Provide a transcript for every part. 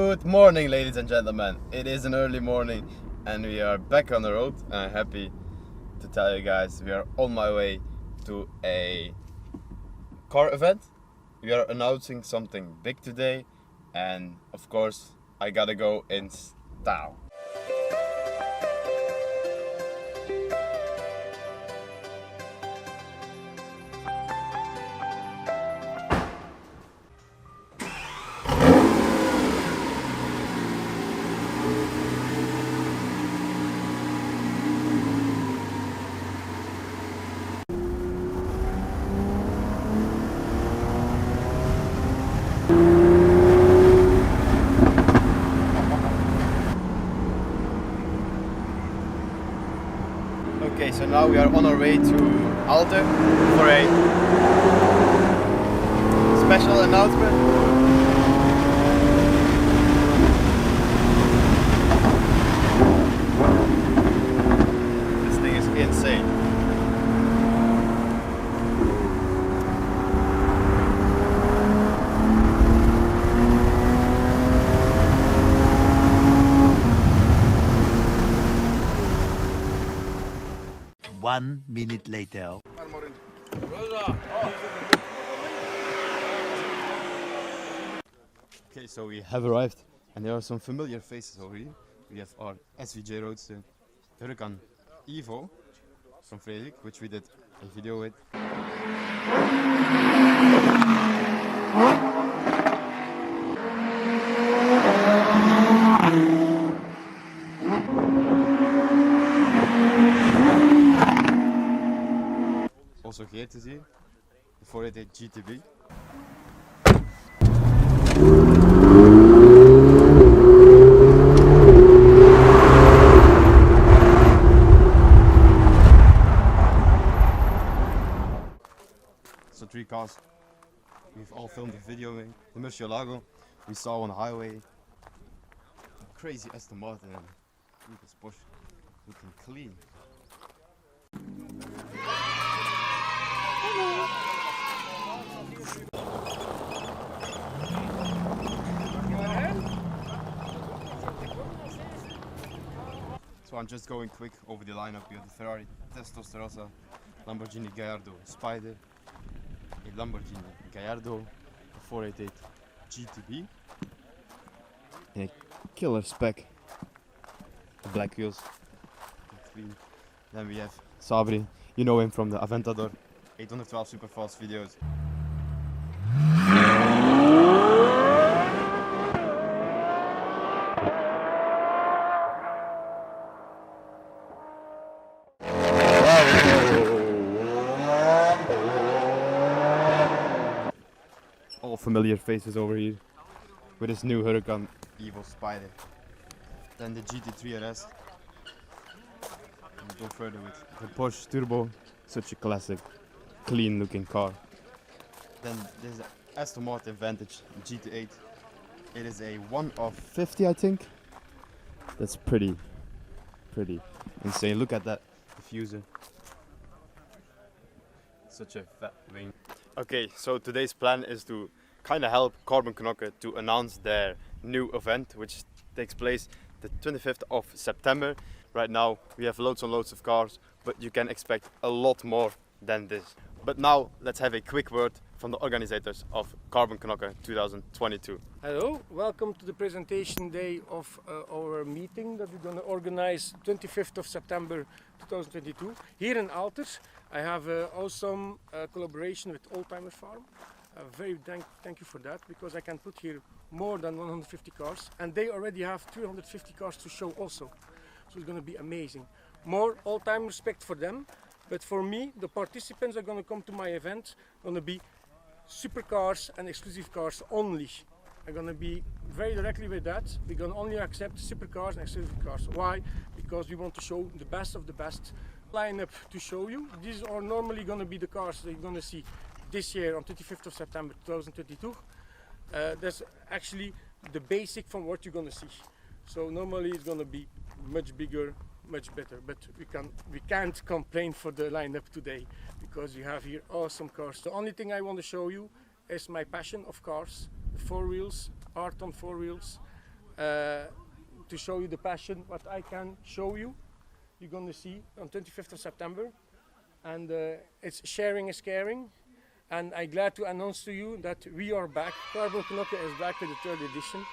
Good morning, ladies and gentlemen. It is an early morning and we are back on the road, and I'm happy to tell you guys we are on my way to a car event. We are announcing something big today, and of course I gotta go in style. Okay, so now we are on our way to Alter for a special announcement. This thing is insane. One minute later. Okay, so we have arrived, and there are some familiar faces over here. We have our SVJ Roadster, Huracan Evo from Frederik, which we did a video with. Also here to see the 488 GTB. So 3 cars we've all filmed a video in. The Murcielago we saw on the highway. Crazy Aston Martin, and look at Porsche looking clean. So I'm just going quick over the lineup. We have the Ferrari Testarossa, Lamborghini Gallardo Spider, a Lamborghini Gallardo, a 488 GTB, and a killer spec, the black wheels. Then we have Sabri, you know him from the Aventador 812 super fast videos. All familiar faces over here with his new Huracan Evo Spider. Then the GT3 RS. And go further with the Porsche Turbo, such a classic, clean looking car. Then there's the Aston Martin Vantage GT8. It is a 1 of 50, I think. That's pretty insane. Look at that diffuser. Such a fat wing. Okay, so today's plan is to kind of help Carbon Knocker to announce their new event, which takes place the 25th of September. Right now we have loads and loads of cars, but you can expect a lot more than this. But now let's have a quick word from the organizers of Carbon Knocker 2022. Hello, welcome to the presentation day of our meeting that we're going to organize 25th of September 2022 here in Alters. I have an awesome collaboration with Oldtimer Farm. Very thank you for that, because I can put here more than 150 cars, and they already have 350 cars to show also. So it's going to be amazing. More all-time respect for them, but for me, the participants are going to come to my event going to be supercars and exclusive cars only. I'm going to be very directly with that. We're going to only accept supercars and exclusive cars. Why? Because we want to show the best of the best lineup to show you. These are normally going to be the cars that you're going to see this year on 25th of September 2022. That's actually the basic from what you're going to see. So normally it's going to be much bigger, much better, but we can't complain for the lineup today, because we have here awesome cars. The only thing I want to show you is my passion of cars, the 4 wheels, art on 4 wheels, to show you the passion, what I can show you. You're gonna see on 25th of September. And it's sharing is caring. And I'm glad to announce to you that we are back. Carbon Knokke is back with the third edition.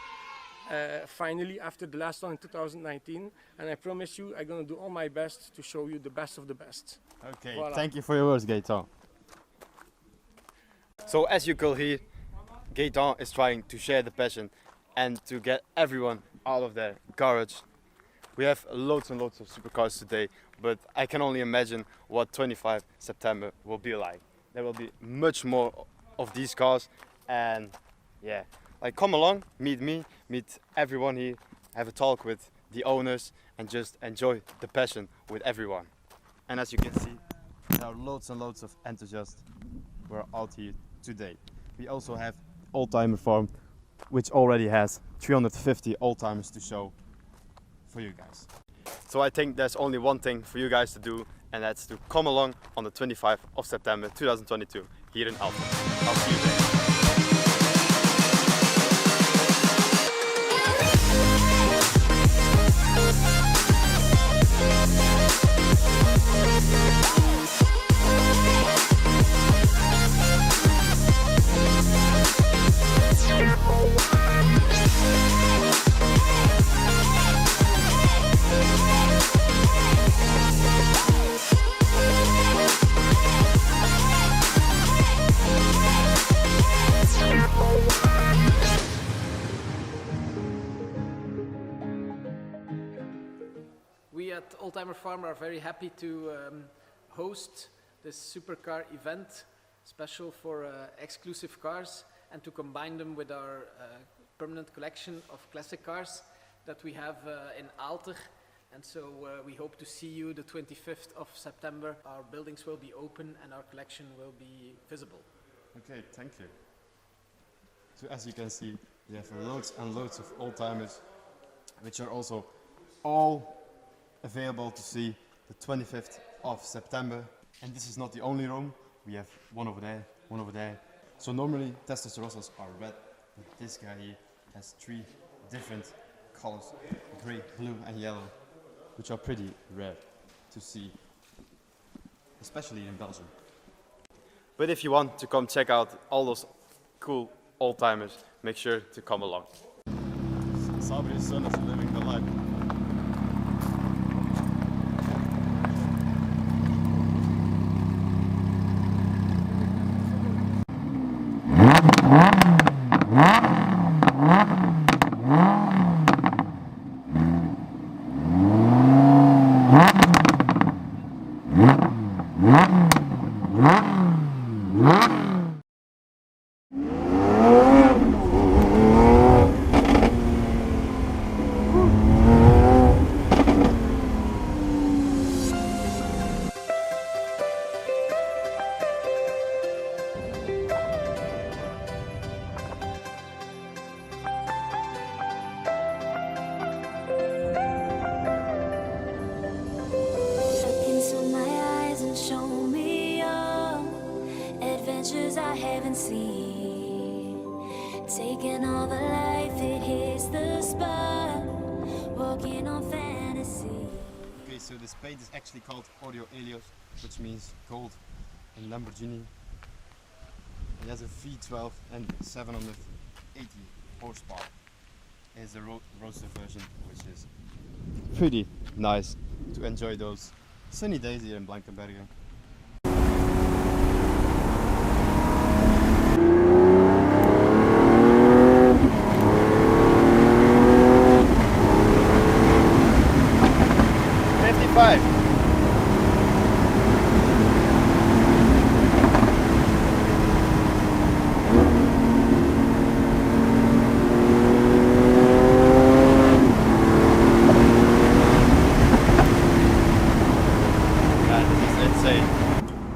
Finally, after the last one in 2019. And I promise you, I'm gonna do all my best to show you the best of the best. Okay, Voilà. thank you for your words, Gaetan. So as you could hear, Gaetan is trying to share the passion and to get everyone out of their garage. We have loads and loads of supercars today, but I can only imagine what 25 September will be like. There will be much more of these cars, and yeah, like come along, meet me, meet everyone here, have a talk with the owners, and just enjoy the passion with everyone. And as you can see, there are loads and loads of enthusiasts who are out here today. We also have Oldtimer Farm, which already has 350 oldtimers to show for you guys. So I think there's only one thing for you guys to do, and that's to come along on the 25th of September 2022 here in Alphen. I'll see you there. We at Oldtimer Farm are very happy to host this supercar event, special for exclusive cars, and to combine them with our permanent collection of classic cars that we have in Aalter. And so we hope to see you the 25th of September. Our buildings will be open and our collection will be visible. Okay, thank you. So as you can see, we have loads and loads of oldtimers, which are also all available to see the 25th of September. And this is not the only room. We have one over there, one over there. So normally Testarossas are red, but this guy here has 3 different colors, grey, blue and yellow, which are pretty rare to see, especially in Belgium. But if you want to come check out all those cool oldtimers, make sure to come along. Sabri's son is living the life. I haven't seen, taking all the life, it hits the spot, walking on fantasy. Okay, so this paint is actually called Oreo Helios, which means gold in Lamborghini. It has a V12 and 780 horsepower. It is a roadster version, which is pretty nice to enjoy those sunny days here in Blankenberge.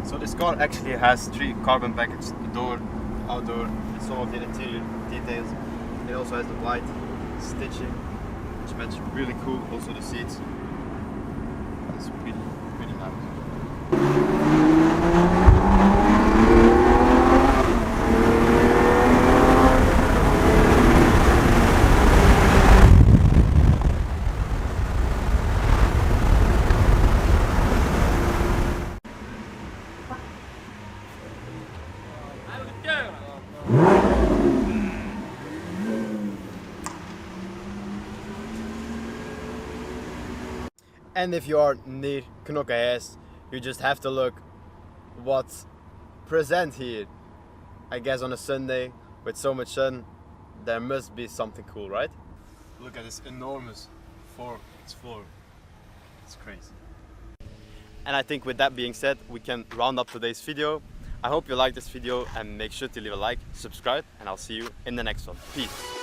So this car actually has 3 carbon packets, the door, the outdoor, and some of the interior details. It also has the white stitching, which matches really cool. Also the seats. It's pretty nice. And if you are near Knokke, you just have to look what's present here. I guess on a Sunday with so much sun, there must be something cool, right? Look at this enormous 4x4. It's crazy. And I think with that being said, we can round up today's video. I hope you liked this video and make sure to leave a like, subscribe, and I'll see you in the next one. Peace.